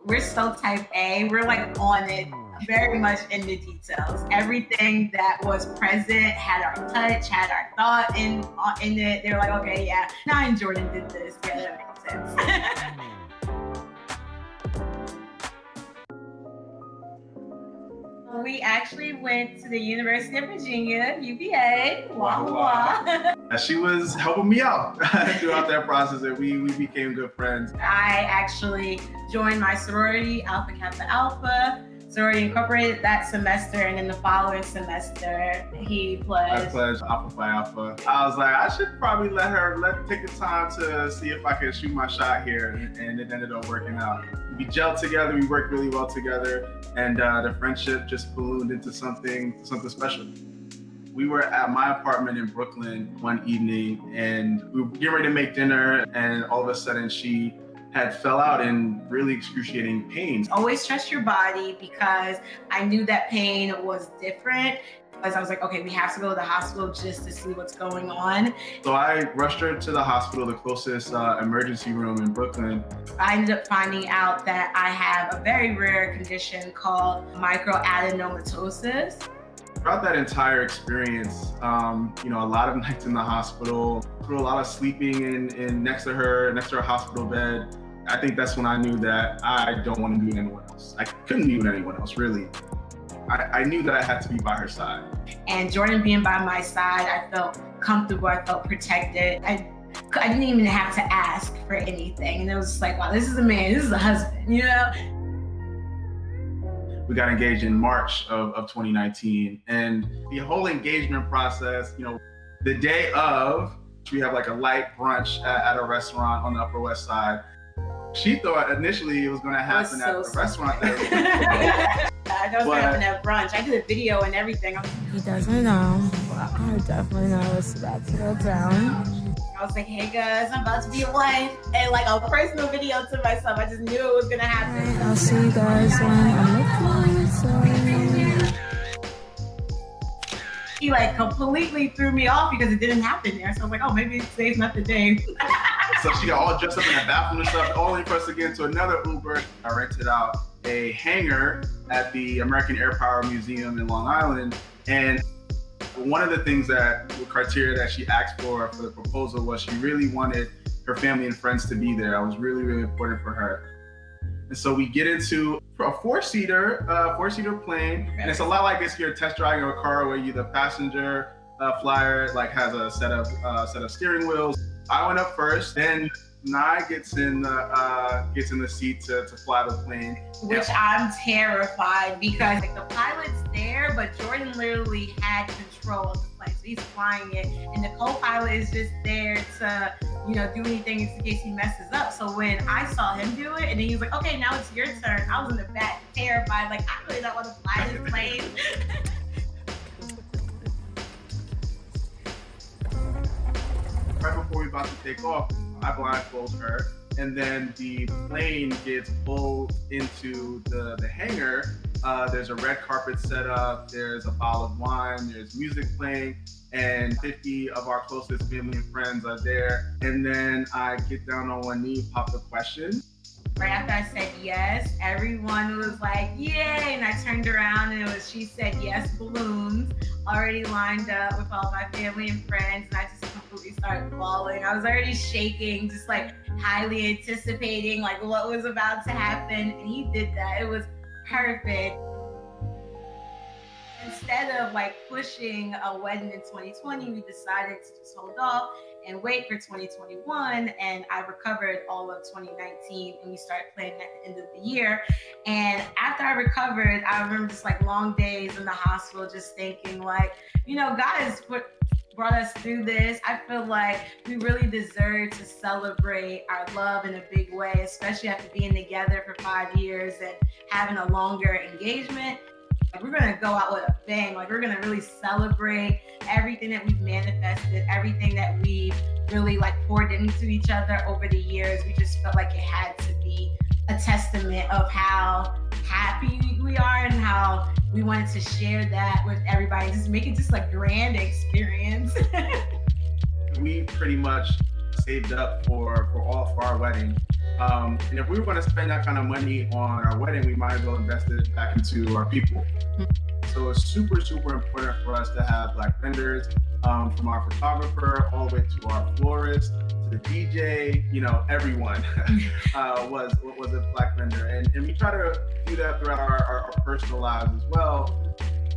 We're so type A. We're like on it, very much in the details. Everything that was present had our touch, had our thought in it. They were like, okay, yeah, Nye and Jordan did this. Yeah, that makes sense. We actually went to the University of Virginia, UVA. Wow. She was helping me out throughout that process, and we became good friends. I actually joined my sorority, Alpha Kappa Alpha. Sorority Incorporated that semester, and then the following semester, he pledged. I pledged Alpha Phi Alpha. I was like, I should probably take the time to see if I could shoot my shot here, and it ended up working out. We gelled together, we worked really well together, and the friendship just ballooned into something special. We were at my apartment in Brooklyn one evening, and we were getting ready to make dinner, and all of a sudden she had fell out in really excruciating pain. Always trust your body, because I knew that pain was different. As I was like, okay, we have to go to the hospital just to see what's going on. So I rushed her to the hospital, the closest emergency room in Brooklyn. I ended up finding out that I have a very rare condition called microadenomatosis. Throughout that entire experience, a lot of nights in the hospital, through a lot of sleeping in next to her hospital bed. I think that's when I knew that I don't want to be with anyone else. I couldn't be with anyone else, really. I knew that I had to be by her side. And Jordan being by my side, I felt comfortable, I felt protected. I didn't even have to ask for anything. And it was just like, wow, this is a man, this is a husband, you know? We got engaged in March of 2019. And the whole engagement process, the day of, we have like a light brunch at a restaurant on the Upper West Side. She thought initially it was going to happen at the restaurant there. I know it's going to happen at brunch. I did a video and everything. He doesn't know, but I definitely know it's about to go down. I was like, hey guys, I'm about to be a wife. And like a personal video to myself. I just knew it was going to happen. I'll see you guys when I'm with you. He like completely threw me off because it didn't happen there. So I was like, oh, maybe today's not the day. So she got all dressed up in the bathroom and stuff, only for us to get into another Uber. I rented out a hangar at the American Air Power Museum in Long Island. And one of the things the criteria that she asked for the proposal was she really wanted her family and friends to be there. That was really, really important for her. And so we get into a four-seater plane. And it's a lot like if you're test driving a car where the passenger flyer has a set of steering wheels. I went up first, then Nye gets in the seat to fly the plane. Which I'm terrified because the pilot's there, but Jordan literally had control of the plane. So he's flying it, and the co-pilot is just there to, do anything in case he messes up. So when I saw him do it, and then he was like, okay, now it's your turn. I was in the back terrified, like, I really don't want to fly this plane. Right before we're about to take off, I blindfold her, and then the plane gets pulled into the hangar. There's a red carpet set up, there's a bottle of wine, there's music playing, and 50 of our closest family and friends are there. And then I get down on one knee, pop the question. Right after I said yes, everyone was like, yay! And I turned around and she said yes, balloons, already lined up with all my family and friends. And I just completely started bawling. I was already shaking, just like highly anticipating like what was about to happen. And he did that. It was perfect. Instead of like pushing a wedding in 2020, we decided to just hold off and wait for 2021. And I recovered all of 2019 and we started planning at the end of the year. And after I recovered, I remember just like long days in the hospital, just thinking like, God has brought us through this. I feel like we really deserve to celebrate our love in a big way, especially after being together for 5 years and having a longer engagement. We're gonna go out with a bang. We're gonna really celebrate everything that we've manifested, everything that we've really poured into each other over the years. We just felt like it had to be a testament of how happy we are and how we wanted to share that with everybody. Just make it just a grand experience. We pretty much saved up for our wedding. And if we were going to spend that kind of money on our wedding, we might as well invest it back into our people. So it's super, super important for us to have Black vendors, from our photographer all the way to our florist, to the DJ, everyone was a Black vendor. And we try to do that throughout our personal lives as well.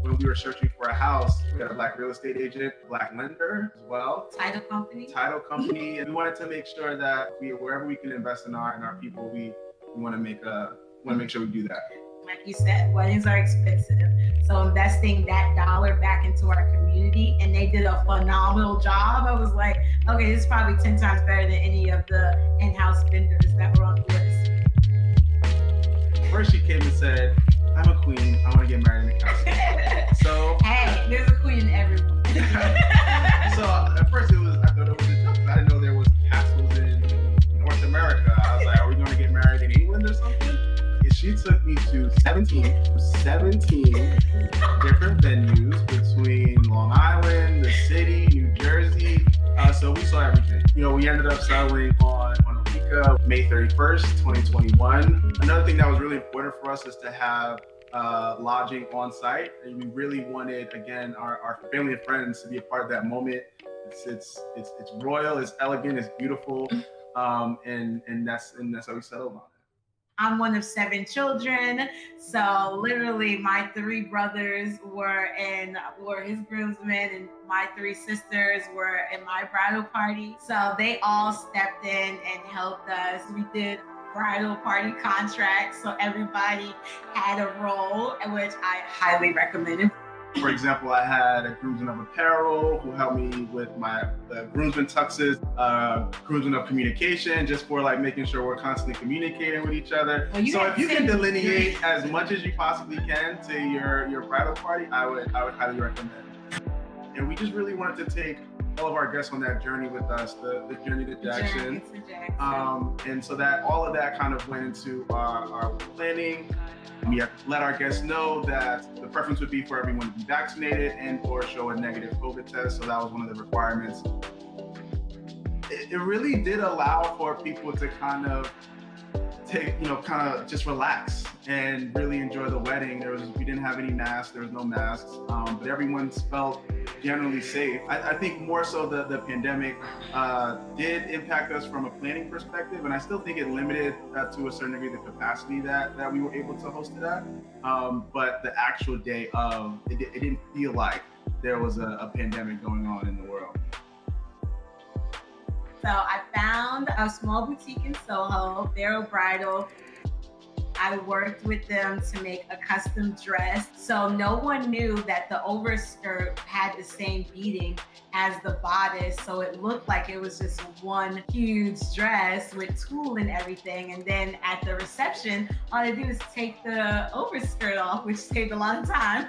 When we were searching for a house, we had a Black real estate agent, Black lender as well. Title company. And we wanted to make sure that wherever we can invest in our people, we want to make sure we do that. Like you said, weddings are expensive. So investing that dollar back into our community, and they did a phenomenal job. I was like, okay, this is probably 10 times better than any of the in-house vendors that were on the list. First she came and said, I'm a queen, I want to get married in the castle. So hey, there's a queen in everyone. So at first I thought it was a joke. I didn't know there was castles in North America. I was like, are we going to get married in England or something? And she took me to 17 different venues between Long Island, the city, New Jersey. So we saw everything. We ended up settling on Oheka, May 31st, 2021. Another thing that was really important for us is to have lodging on site, and we really wanted, again, our family and friends to be a part of that moment. It's royal, it's elegant, it's beautiful, and that's how we settled on it. I'm one of 7 children, so literally my 3 brothers were his groomsmen, and my 3 sisters were in my bridal party. So they all stepped in and helped us. We did bridal party contracts, so everybody had a role, which I highly recommend. For example, I had a groomsman of apparel who helped me with the groomsman tuxes, groomsman of communication, just for making sure we're constantly communicating with each other. Well, so if you can delineate as much as you possibly can to your bridal party, I would highly recommend it. And we just really wanted to take all of our guests on that journey with us, the journey to Jackson. And so that all of that kind of went into our planning. We have let our guests know that the preference would be for everyone to be vaccinated and or show a negative COVID test. So that was one of the requirements. It really did allow for people to kind of just relax and really enjoy the wedding. We didn't have any masks, there was no masks, but everyone felt generally safe. I think more so the pandemic did impact us from a planning perspective, and I still think it limited to a certain degree the capacity that we were able to host it at. But the actual day of, it didn't feel like there was a pandemic going on in the world. So I found a small boutique in Soho, Vero Bridal. I worked with them to make a custom dress. So no one knew that the overskirt had the same beading as the bodice. So it looked like it was just one huge dress with tulle and everything. And then at the reception, all they do is take the overskirt off, which saved a lot of time.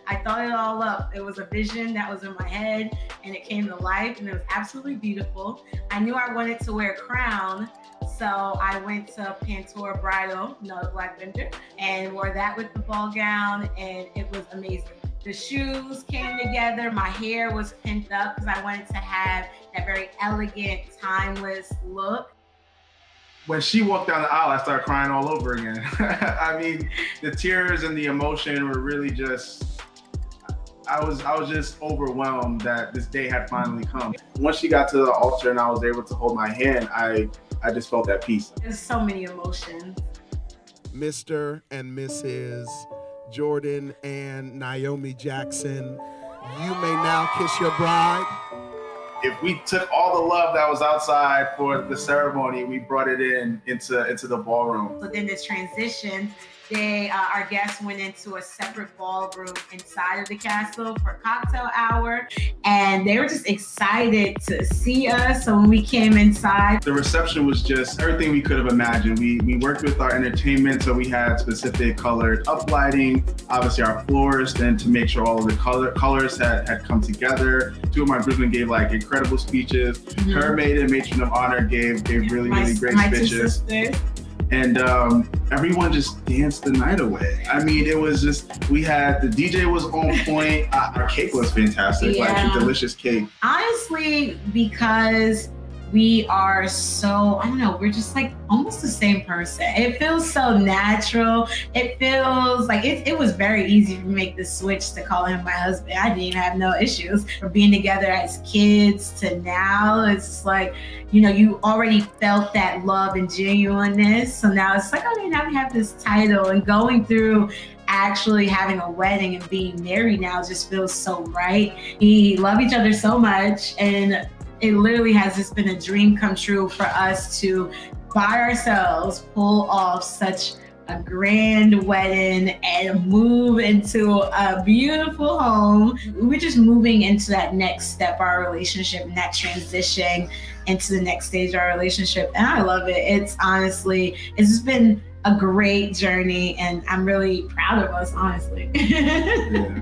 I thought it all up. It was a vision that was in my head, and it came to life, and it was absolutely beautiful. I knew I wanted to wear a crown, so I went to Pantora Bridal, another Black vendor, and wore that with the ball gown, and it was amazing. The shoes came together. My hair was pinned up because I wanted to have that very elegant, timeless look. When she walked down the aisle, I started crying all over again. I mean, the tears and the emotion were really just, I was just overwhelmed that this day had finally come. Once she got to the altar and I was able to hold my hand, I just felt at peace. There's so many emotions. Mr. and Mrs. Jordan and Naomi Jackson, you may now kiss your bride. If we took all the love that was outside for the ceremony, we brought it into the ballroom. So then this transition, our guests went into a separate ballroom inside of the castle for cocktail hour, and they were just excited to see us. So when we came inside, the reception was just everything we could have imagined. We worked with our entertainment, so we had specific colored uplighting, obviously our florist, and to make sure all of the colors had come together. 2 of my groomsmen gave incredible speeches. Mm-hmm. Her maid and matron of honor gave really great speeches. And everyone just danced the night away. I mean, it was just, the DJ was on point. Our cake was fantastic, a delicious cake. Honestly, because we are so, I don't know, we're just like almost the same person. It feels so natural. It feels like it was very easy to make the switch to call him my husband. I didn't even have no issues from being together as kids to now. It's just like, you know, you already felt that love and genuineness. So now it's like, oh, now we have this title, and going through actually having a wedding and being married now just feels so right. We love each other so much, and it literally has just been a dream come true for us to, by ourselves, pull off such a grand wedding and move into a beautiful home. We're just moving into that next step, our relationship, and that transition into the next stage of our relationship. And I love it. It's honestly, it's just been a great journey, and I'm really proud of us, honestly. Yeah.